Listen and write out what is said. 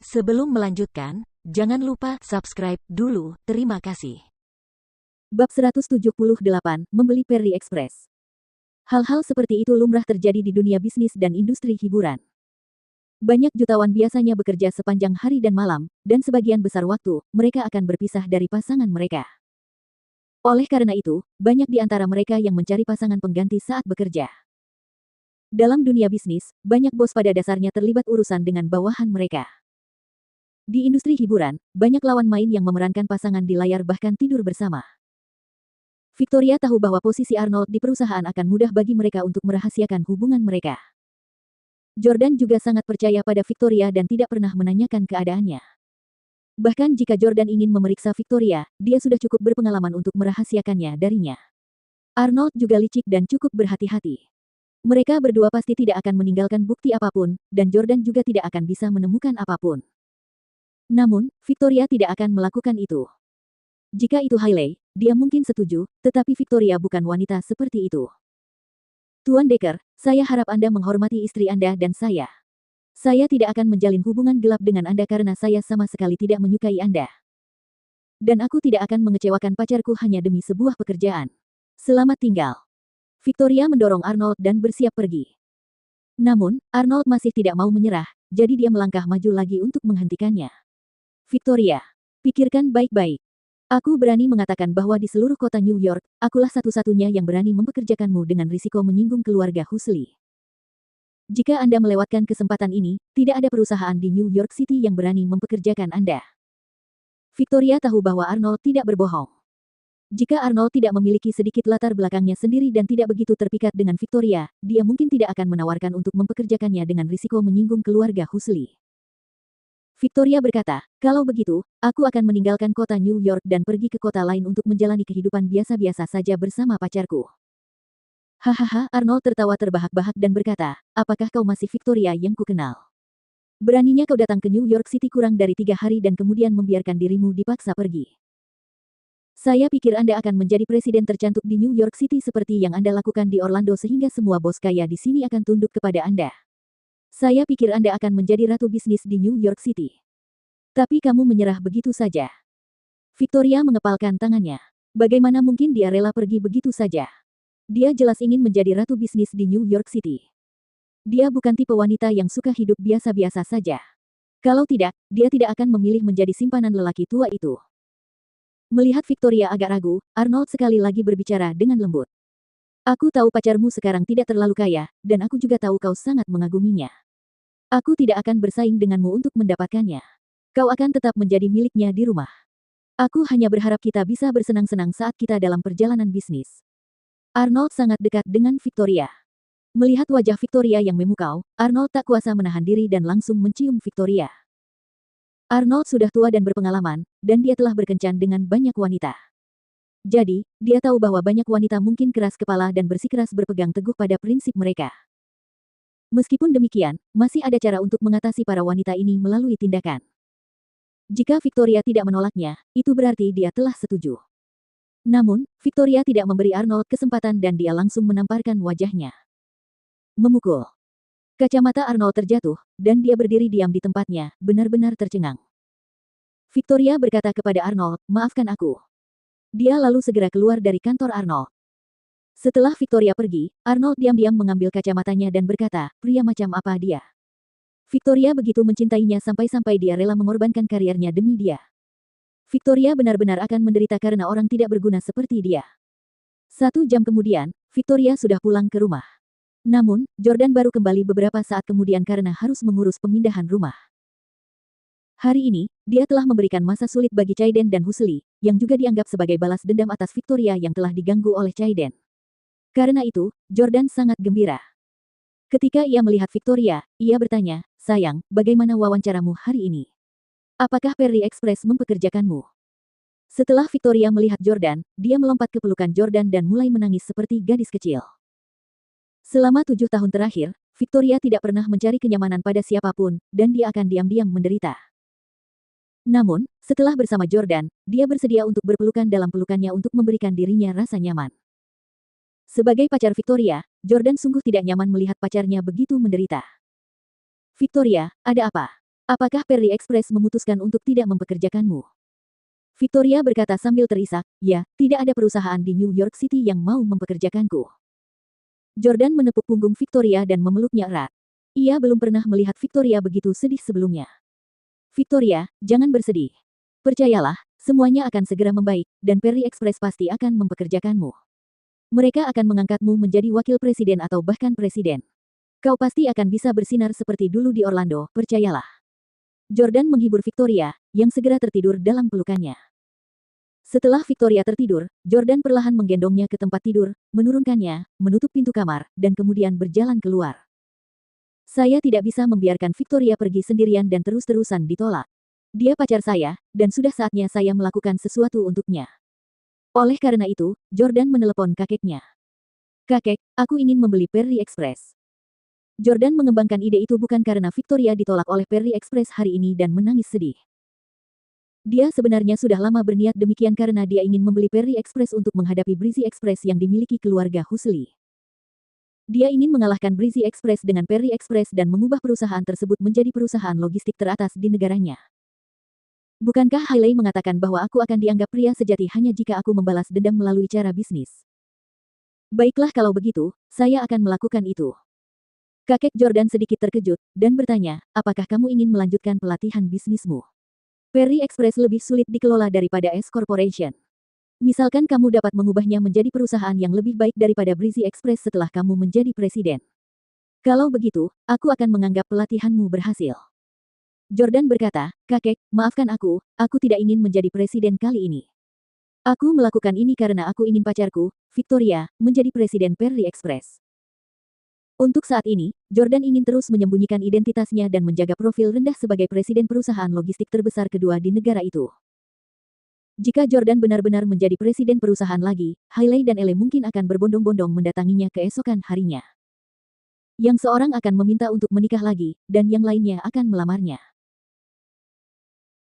Sebelum melanjutkan, jangan lupa subscribe dulu, terima kasih. Bab 178, Membeli Perry Express. Hal-hal seperti itu lumrah terjadi di dunia bisnis dan industri hiburan. Banyak jutawan biasanya bekerja sepanjang hari dan malam, dan sebagian besar waktu, mereka akan berpisah dari pasangan mereka. Oleh karena itu, banyak di antara mereka yang mencari pasangan pengganti saat bekerja. Dalam dunia bisnis, banyak bos pada dasarnya terlibat urusan dengan bawahan mereka. Di industri hiburan, banyak lawan main yang memerankan pasangan di layar bahkan tidur bersama. Victoria tahu bahwa posisi Arnold di perusahaan akan mudah bagi mereka untuk merahasiakan hubungan mereka. Jordan juga sangat percaya pada Victoria dan tidak pernah menanyakan keadaannya. Bahkan jika Jordan ingin memeriksa Victoria, dia sudah cukup berpengalaman untuk merahasiakannya darinya. Arnold juga licik dan cukup berhati-hati. Mereka berdua pasti tidak akan meninggalkan bukti apapun, dan Jordan juga tidak akan bisa menemukan apapun. Namun, Victoria tidak akan melakukan itu. Jika itu Hailey, dia mungkin setuju, tetapi Victoria bukan wanita seperti itu. Tuan Decker, saya harap Anda menghormati istri Anda dan saya. Saya tidak akan menjalin hubungan gelap dengan Anda karena saya sama sekali tidak menyukai Anda. Dan aku tidak akan mengecewakan pacarku hanya demi sebuah pekerjaan. Selamat tinggal. Victoria mendorong Arnold dan bersiap pergi. Namun, Arnold masih tidak mau menyerah, jadi dia melangkah maju lagi untuk menghentikannya. Victoria, pikirkan baik-baik. Aku berani mengatakan bahwa di seluruh kota New York, akulah satu-satunya yang berani mempekerjakanmu dengan risiko menyinggung keluarga Huxley. Jika Anda melewatkan kesempatan ini, tidak ada perusahaan di New York City yang berani mempekerjakan Anda. Victoria tahu bahwa Arnold tidak berbohong. Jika Arnold tidak memiliki sedikit latar belakangnya sendiri dan tidak begitu terpikat dengan Victoria, dia mungkin tidak akan menawarkan untuk mempekerjakannya dengan risiko menyinggung keluarga Huxley. Victoria berkata, kalau begitu, aku akan meninggalkan kota New York dan pergi ke kota lain untuk menjalani kehidupan biasa-biasa saja bersama pacarku. Hahaha, Arnold tertawa terbahak-bahak dan berkata, apakah kau masih Victoria yang kukenal? Beraninya kau datang ke New York City kurang dari 3 hari dan kemudian membiarkan dirimu dipaksa pergi. Saya pikir Anda akan menjadi presiden tercantik di New York City seperti yang Anda lakukan di Orlando sehingga semua bos kaya di sini akan tunduk kepada Anda. Saya pikir Anda akan menjadi ratu bisnis di New York City. Tapi kamu menyerah begitu saja. Victoria mengepalkan tangannya. Bagaimana mungkin dia rela pergi begitu saja? Dia jelas ingin menjadi ratu bisnis di New York City. Dia bukan tipe wanita yang suka hidup biasa-biasa saja. Kalau tidak, dia tidak akan memilih menjadi simpanan lelaki tua itu. Melihat Victoria agak ragu, Arnold sekali lagi berbicara dengan lembut. Aku tahu pacarmu sekarang tidak terlalu kaya, dan aku juga tahu kau sangat mengaguminya. Aku tidak akan bersaing denganmu untuk mendapatkannya. Kau akan tetap menjadi miliknya di rumah. Aku hanya berharap kita bisa bersenang-senang saat kita dalam perjalanan bisnis. Arnold sangat dekat dengan Victoria. Melihat wajah Victoria yang memukau, Arnold tak kuasa menahan diri dan langsung mencium Victoria. Arnold sudah tua dan berpengalaman, dan dia telah berkencan dengan banyak wanita. Jadi, dia tahu bahwa banyak wanita mungkin keras kepala dan bersikeras berpegang teguh pada prinsip mereka. Meskipun demikian, masih ada cara untuk mengatasi para wanita ini melalui tindakan. Jika Victoria tidak menolaknya, itu berarti dia telah setuju. Namun, Victoria tidak memberi Arnold kesempatan dan dia langsung menamparkan wajahnya. Memukul. Kacamata Arnold terjatuh, dan dia berdiri diam di tempatnya, benar-benar tercengang. Victoria berkata kepada Arnold, maafkan aku. Dia lalu segera keluar dari kantor Arnold. Setelah Victoria pergi, Arnold diam-diam mengambil kacamatanya dan berkata, pria macam apa dia? Victoria begitu mencintainya sampai-sampai dia rela mengorbankan karirnya demi dia. Victoria benar-benar akan menderita karena orang tidak berguna seperti dia. 1 jam kemudian, Victoria sudah pulang ke rumah. Namun, Jordan baru kembali beberapa saat kemudian karena harus mengurus pemindahan rumah. Hari ini, dia telah memberikan masa sulit bagi Chaiden dan Huxley, yang juga dianggap sebagai balas dendam atas Victoria yang telah diganggu oleh Chaiden. Karena itu, Jordan sangat gembira. Ketika ia melihat Victoria, ia bertanya, sayang, bagaimana wawancaramu hari ini? Apakah Perry Express mempekerjakanmu? Setelah Victoria melihat Jordan, dia melompat ke pelukan Jordan dan mulai menangis seperti gadis kecil. Selama 7 tahun terakhir, Victoria tidak pernah mencari kenyamanan pada siapapun, dan dia akan diam-diam menderita. Namun, setelah bersama Jordan, dia bersedia untuk berpelukan dalam pelukannya untuk memberikan dirinya rasa nyaman. Sebagai pacar Victoria, Jordan sungguh tidak nyaman melihat pacarnya begitu menderita. Victoria, ada apa? Apakah Perry Express memutuskan untuk tidak mempekerjakanmu? Victoria berkata sambil terisak, ya, tidak ada perusahaan di New York City yang mau mempekerjakanku. Jordan menepuk punggung Victoria dan memeluknya erat. Ia belum pernah melihat Victoria begitu sedih sebelumnya. Victoria, jangan bersedih. Percayalah, semuanya akan segera membaik, dan Perry Express pasti akan mempekerjakanmu. Mereka akan mengangkatmu menjadi wakil presiden atau bahkan presiden. Kau pasti akan bisa bersinar seperti dulu di Orlando, percayalah. Jordan menghibur Victoria, yang segera tertidur dalam pelukannya. Setelah Victoria tertidur, Jordan perlahan menggendongnya ke tempat tidur, menurunkannya, menutup pintu kamar, dan kemudian berjalan keluar. Saya tidak bisa membiarkan Victoria pergi sendirian dan terus-terusan ditolak. Dia pacar saya, dan sudah saatnya saya melakukan sesuatu untuknya. Oleh karena itu, Jordan menelepon kakeknya. Kakek, aku ingin membeli Perry Express. Jordan mengembangkan ide itu bukan karena Victoria ditolak oleh Perry Express hari ini dan menangis sedih. Dia sebenarnya sudah lama berniat demikian karena dia ingin membeli Perry Express untuk menghadapi Breezy Express yang dimiliki keluarga Husli. Dia ingin mengalahkan Breezy Express dengan Perry Express dan mengubah perusahaan tersebut menjadi perusahaan logistik teratas di negaranya. Bukankah Hailey mengatakan bahwa aku akan dianggap pria sejati hanya jika aku membalas dendam melalui cara bisnis? Baiklah kalau begitu, saya akan melakukan itu. Kakek Jordan sedikit terkejut, dan bertanya, apakah kamu ingin melanjutkan pelatihan bisnismu? Perry Express lebih sulit dikelola daripada S Corporation. Misalkan kamu dapat mengubahnya menjadi perusahaan yang lebih baik daripada Breezy Express setelah kamu menjadi presiden. Kalau begitu, aku akan menganggap pelatihanmu berhasil. Jordan berkata, kakek, maafkan aku tidak ingin menjadi presiden kali ini. Aku melakukan ini karena aku ingin pacarku, Victoria, menjadi presiden Perry Express. Untuk saat ini, Jordan ingin terus menyembunyikan identitasnya dan menjaga profil rendah sebagai presiden perusahaan logistik terbesar kedua di negara itu. Jika Jordan benar-benar menjadi presiden perusahaan lagi, Hailey dan Elle mungkin akan berbondong-bondong mendatanginya keesokan harinya. Yang seorang akan meminta untuk menikah lagi, dan yang lainnya akan melamarnya.